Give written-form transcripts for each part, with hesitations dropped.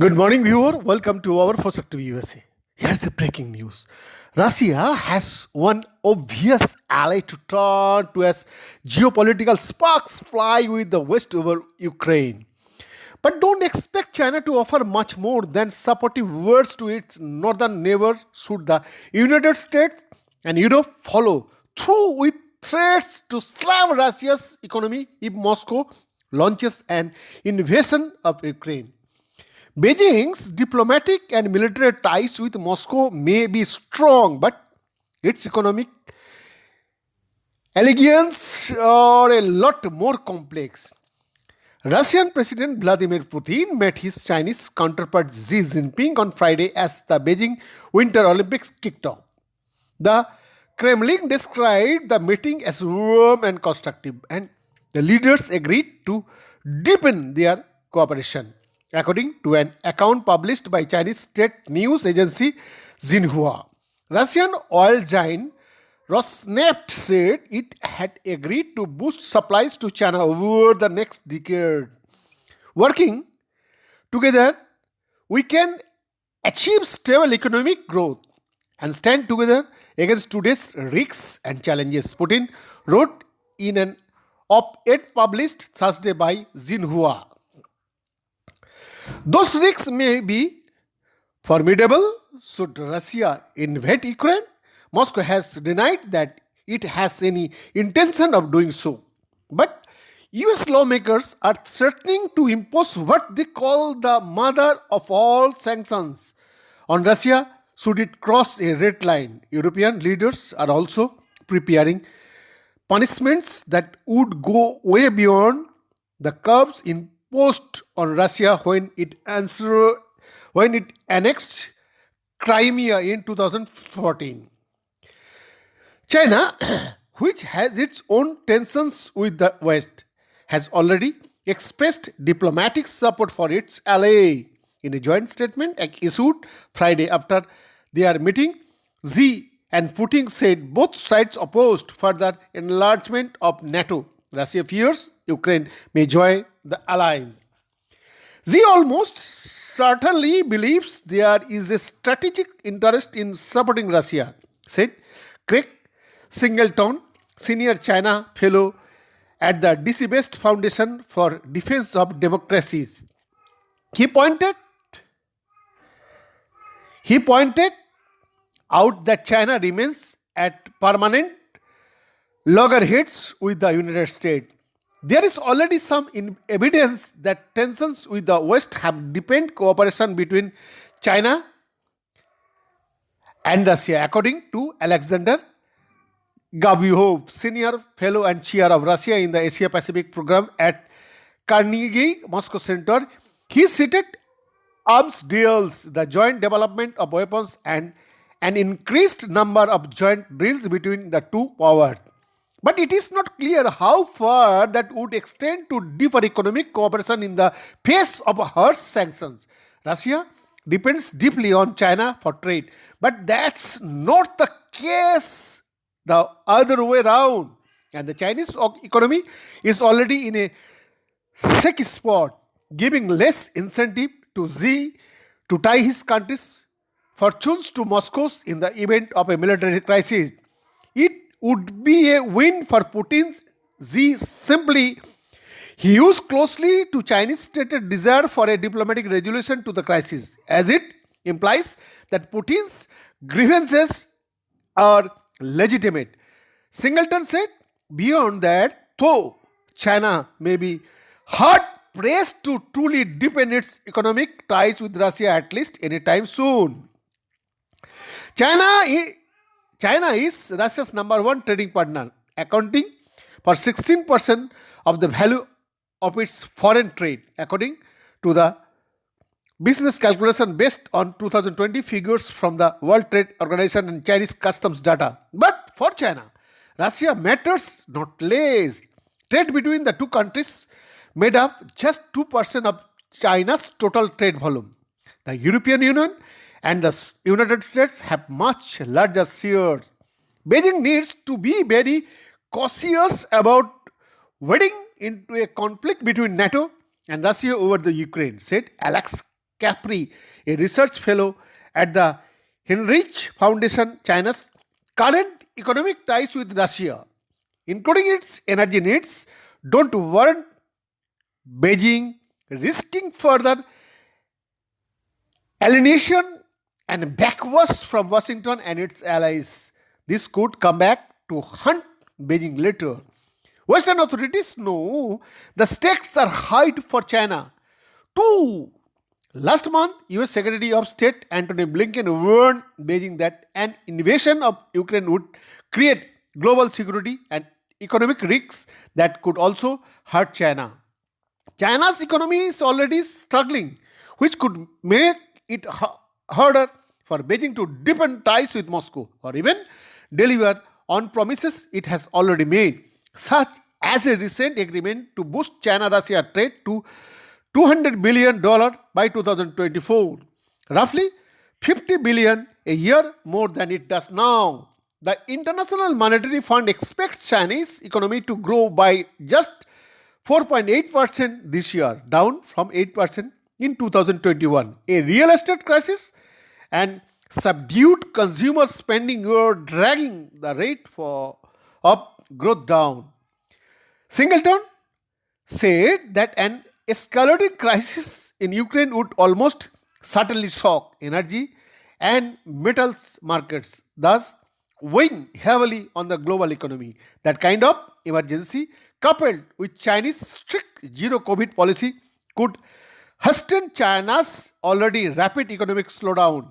Good morning, viewer. Welcome to our Perspective USA. Here's the breaking news. Russia has one obvious ally to turn to as geopolitical sparks fly with the West over Ukraine. But don't expect China to offer much more than supportive words to its northern neighbor should the United States and Europe follow through with threats to slam Russia's economy if Moscow launches an invasion of Ukraine. Beijing's diplomatic and military ties with Moscow may be strong, but its economic allegiance are a lot more complex. Russian President Vladimir Putin met his Chinese counterpart Xi Jinping on Friday as the Beijing Winter Olympics kicked off. The Kremlin described the meeting as warm and constructive, and the leaders agreed to deepen their cooperation, according to an account published by Chinese state news agency Xinhua. Russian oil giant Rosneft said it had agreed to boost supplies to China over the next decade. Working together, we can achieve stable economic growth and stand together against today's risks and challenges, Putin wrote in an op-ed published Thursday by Xinhua. Those risks may be formidable should Russia invade Ukraine. Moscow has denied that it has any intention of doing so. But US lawmakers are threatening to impose what they call the mother of all sanctions on Russia should it cross a red line. European leaders are also preparing punishments that would go way beyond the curbs imposed on Russia when it annexed Crimea in 2014. China, which has its own tensions with the West, has already expressed diplomatic support for its ally. In a joint statement issued Friday after their meeting, Xi and Putin said both sides opposed further enlargement of NATO. Russia fears Ukraine may join the allies. Xi almost certainly believes there is a strategic interest in supporting Russia, said Craig Singleton, senior China fellow at the DC Best Foundation for Defense of Democracies. He pointed out that China remains at permanent loggerheads with the United States. There is already some evidence that tensions with the West have deepened cooperation between China and Russia, according to Alexander Gavyuhov, senior fellow and chair of Russia in the Asia Pacific program at Carnegie Moscow Center. He cited arms deals, the joint development of weapons, and an increased number of joint drills between the two powers. But it is not clear how far that would extend to deeper economic cooperation in the face of harsh sanctions. Russia depends deeply on China for trade, but that's not the case the other way around. And the Chinese economy is already in a sick spot, giving less incentive to Xi to tie his country's fortunes to Moscow's in the event of a military crisis. It would be a win for Putin's Xi simply he used closely to Chinese stated desire for a diplomatic resolution to the crisis, as it implies that Putin's grievances are legitimate. Singleton said, beyond that, though China may be hard pressed to truly deepen its economic ties with Russia at least anytime soon. China China is Russia's number one trading partner, accounting for 16% of the value of its foreign trade, according to the business calculation based on 2020 figures from the World Trade Organization and Chinese customs data. But for China, Russia matters not less. Trade between the two countries made up just 2% of China's total trade volume. The European Union and the United States have much larger shares. Beijing needs to be very cautious about wading into a conflict between NATO and Russia over the Ukraine, said Alex Capri, a research fellow at the Heinrich Foundation, China's current economic ties with Russia, including its energy needs, don't warrant Beijing risking further alienation and backwash from Washington and its allies. This could come back to haunt Beijing later. Western authorities know the stakes are high for China. Too. Last month, US Secretary of State Antony Blinken warned Beijing that an invasion of Ukraine would create global security and economic risks that could also hurt China. China's economy is already struggling, which could make it harder for Beijing to deepen ties with Moscow or even deliver on promises it has already made, such as a recent agreement to boost China-Russia trade to $200 billion by 2024, roughly $50 billion a year more than it does now. The International Monetary Fund expects Chinese economy to grow by just 4.8% this year, down from 8% in 2021. A real estate crisis and subdued consumer spending were dragging the rate of growth down. Singleton said that an escalating crisis in Ukraine would almost certainly shock energy and metals markets, thus weighing heavily on the global economy. That kind of emergency, coupled with Chinese strict zero-COVID policy, could hasten China's already rapid economic slowdown.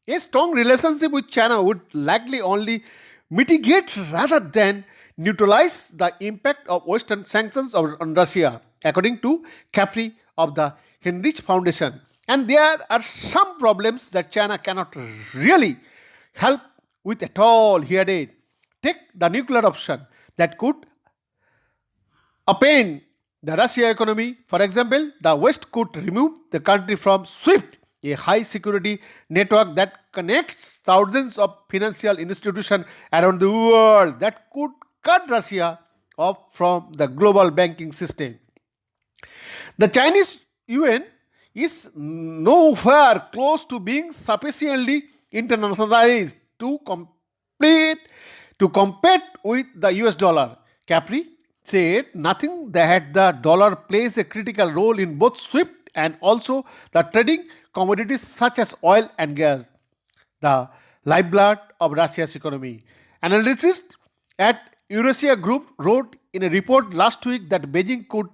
A strong relationship with China would likely only mitigate rather than neutralize the impact of Western sanctions on Russia, according to Capri of the Heinrich Foundation. And there are some problems that China cannot really help with at all, he added. Take the nuclear option that could upend the Russia economy. For example, the West could remove the country from SWIFT, a high security network that connects thousands of financial institutions around the world, that could cut Russia off from the global banking system. The Chinese yuan is nowhere close to being sufficiently internationalized to compete with the US dollar. Capri said nothing that the dollar plays a critical role in both SWIFT and also the trading commodities such as oil and gas, the lifeblood of Russia's economy. Analysts at Eurasia Group wrote in a report last week that Beijing could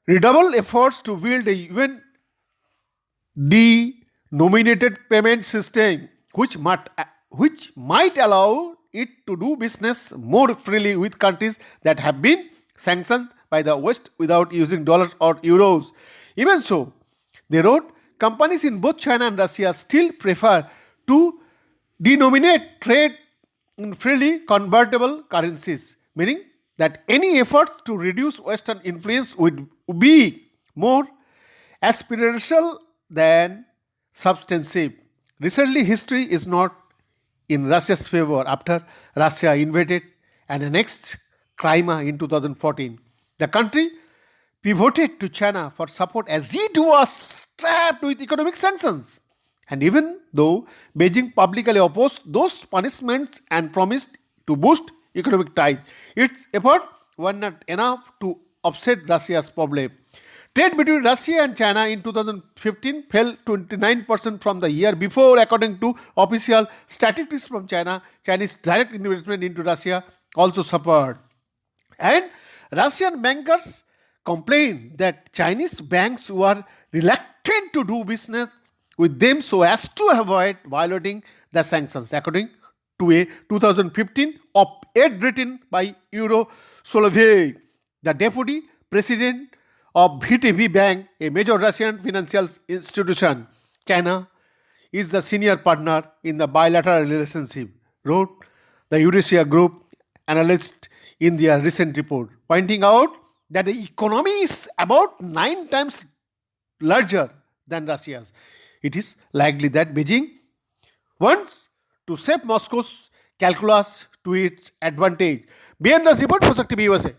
redouble efforts to build a UN denominated payment system, which might allow it to do business more freely with countries that have been sanctioned by the West without using dollars or euros. Even so, they wrote, companies in both China and Russia still prefer to denominate trade in freely convertible currencies, meaning that any effort to reduce Western influence would be more aspirational than substantive. Recently, history is not in Russia's favor after Russia invaded and annexed Crimea in 2014. The country pivoted to China for support as it was strapped with economic sanctions. And even though Beijing publicly opposed those punishments and promised to boost economic ties, its efforts were not enough to offset Russia's problem. Trade between Russia and China in 2015 fell 29% from the year before, according to official statistics from China. Chinese direct investment into Russia also suffered. And Russian bankers complained that Chinese banks were reluctant to do business with them so as to avoid violating the sanctions, according to a 2015 op-ed written by Euro Solovey, the deputy president of VTB Bank, a major Russian financial institution. China is the senior partner in the bilateral relationship, wrote the Eurasia Group analyst in their recent report, pointing out that the economy is about 9 times larger than Russia's. It is likely that Beijing wants to shape Moscow's calculus to its advantage. Beyond the report for Shakti USA.